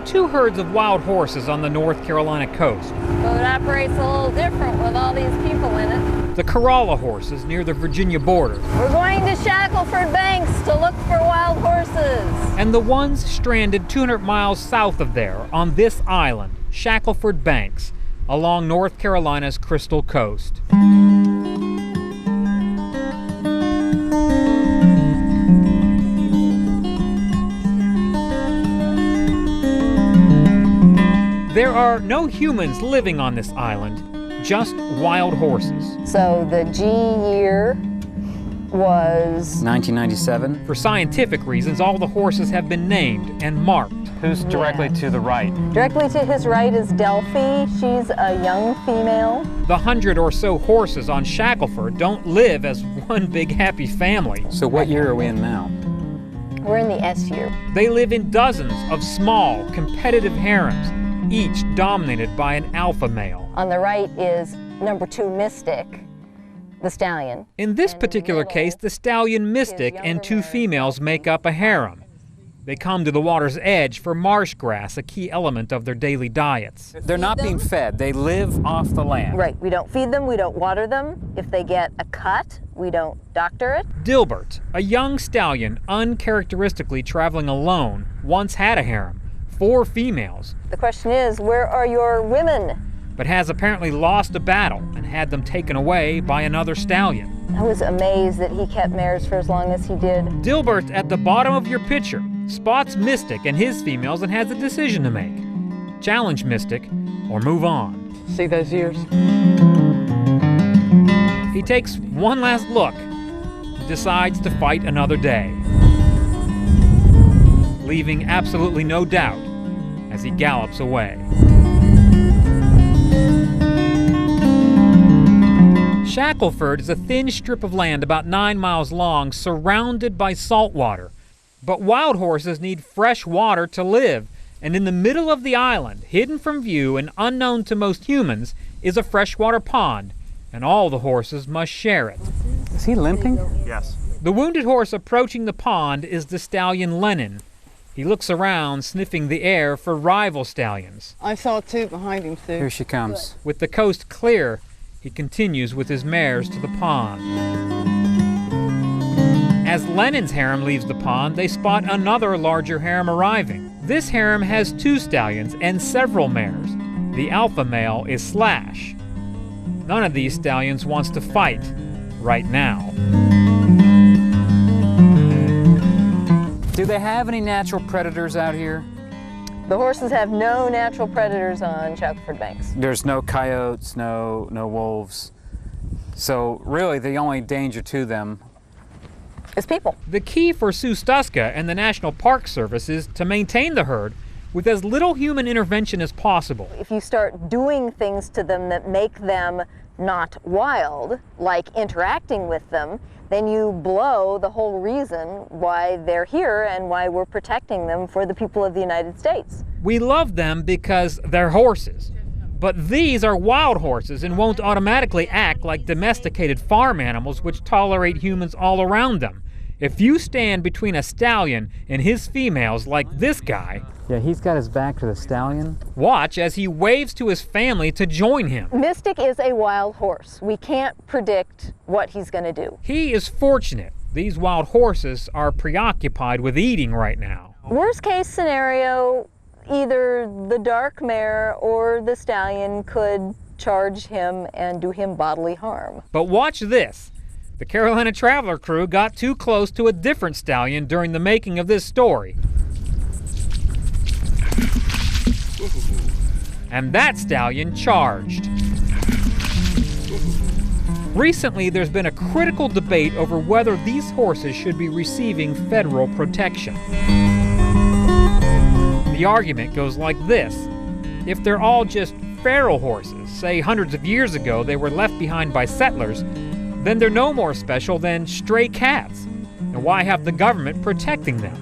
two herds of wild horses on the North Carolina coast. So it operates a little different with all these people in it. The Corolla horses near the Virginia border. We're going to Shackleford Banks to look for wild horses. And the ones stranded 200 miles south of there on this island, Shackleford Banks, along North Carolina's Crystal Coast. There are no humans living on this island, just wild horses. So the G year was 1997. For scientific reasons, all the horses have been named and marked. Who's directly to the right? Directly to his right is Delphi. She's a young female. The 100 or so horses on Shackleford don't live as one big happy family. So what year are we in now? We're in the S year. They live in dozens of small, competitive harems, each dominated by an alpha male. On the right is number 2 Mystic, the stallion. In this particular case, the stallion Mystic and 2 females make up a harem. They come to the water's edge for marsh grass, a key element of their daily diets. They're not being fed. They live off the land. Right. We don't feed them. We don't water them. If they get a cut, we don't doctor it. Dilbert, a young stallion uncharacteristically traveling alone, once had a harem, 4 females. The question is, where are your women? But has apparently lost a battle and had them taken away by another stallion. I was amazed that he kept mares for as long as he did. Dilbert, at the bottom of your picture, spots Mystic and his females and has a decision to make. Challenge Mystic or move on. See those ears? He takes one last look, decides to fight another day, leaving absolutely no doubt as he gallops away. Shackleford is a thin strip of land about 9 miles long, surrounded by salt water. But wild horses need fresh water to live, and in the middle of the island, hidden from view and unknown to most humans, is a freshwater pond, and all the horses must share it. Is he limping? Yes. The wounded horse approaching the pond is the stallion Lennon. He looks around, sniffing the air for rival stallions. I saw 2 behind him, Sue. Here she comes. With the coast clear, he continues with his mares to the pond. As Lennon's harem leaves the pond, they spot another larger harem arriving. This harem has 2 stallions and several mares. The alpha male is Slash. None of these stallions wants to fight right now. Do they have any natural predators out here? The horses have no natural predators on Shackleford Banks. There's no coyotes, no wolves. So really the only danger to them It's people. The key for Sue Stuska and the National Park Service is to maintain the herd with as little human intervention as possible. If you start doing things to them that make them not wild, like interacting with them, then you blow the whole reason why they're here and why we're protecting them for the people of the United States. We love them because they're horses. But these are wild horses and won't automatically act like domesticated farm animals which tolerate humans all around them. If you stand between a stallion and his females like this guy, yeah, he's got his back to the stallion. Watch as he waves to his family to join him. Mystic is a wild horse. We can't predict what he's going to do. He is fortunate. These wild horses are preoccupied with eating right now. Worst case scenario, either the dark mare or the stallion could charge him and do him bodily harm. But watch this. The Carolina Traveler crew got too close to a different stallion during the making of this story. And that stallion charged. Recently, there's been a critical debate over whether these horses should be receiving federal protection. The argument goes like this. If they're all just feral horses, say hundreds of years ago they were left behind by settlers, then they're no more special than stray cats. And why have the government protecting them?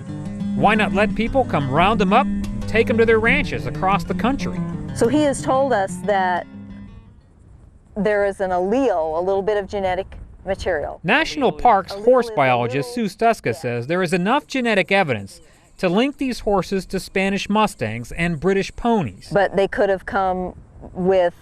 Why not let people come round them up and take them to their ranches across the country? So he has told us that there is an allele, a little bit of genetic material. National Parks horse biologist Sue Stuska says there is enough genetic evidence to link these horses to Spanish Mustangs and British ponies. But they could have come with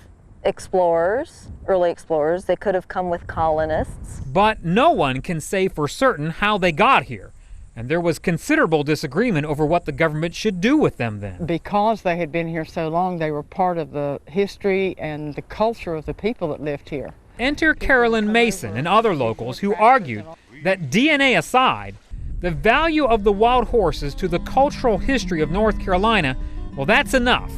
explorers, early explorers. They could have come with colonists. But no one can say for certain how they got here. And there was considerable disagreement over what the government should do with them then. Because they had been here so long, they were part of the history and the culture of the people that lived here. Enter Carolyn Mason and other locals who argued that DNA aside, the value of the wild horses to the cultural history of North Carolina, well, that's enough.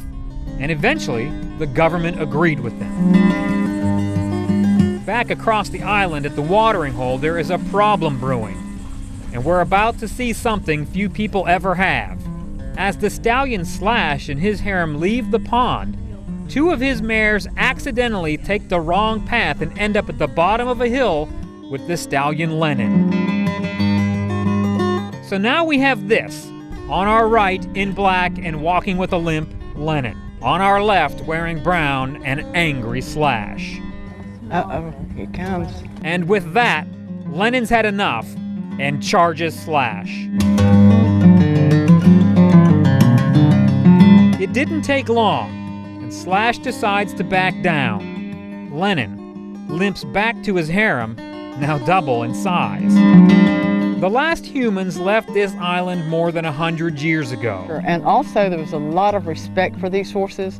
And eventually, the government agreed with them. Back across the island at the watering hole, there is a problem brewing. And we're about to see something few people ever have. As the stallion Slash and his harem leave the pond, two of his mares accidentally take the wrong path and end up at the bottom of a hill with the stallion Lennon. So now we have this. On our right, in black and walking with a limp, Lennon. On our left, wearing brown, an angry Slash. Uh-oh, here it comes. And with that, Lennon's had enough and charges Slash. It didn't take long, and Slash decides to back down. Lennon limps back to his harem, now double in size. The last humans left this island more than 100 years ago. And also there was a lot of respect for these horses.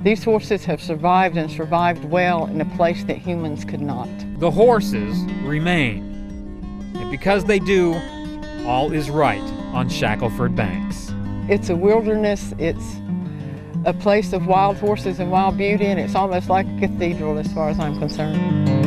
These horses have survived and survived well in a place that humans could not. The horses remain. And because they do, all is right on Shackleford Banks. It's a wilderness, it's a place of wild horses and wild beauty, and it's almost like a cathedral as far as I'm concerned.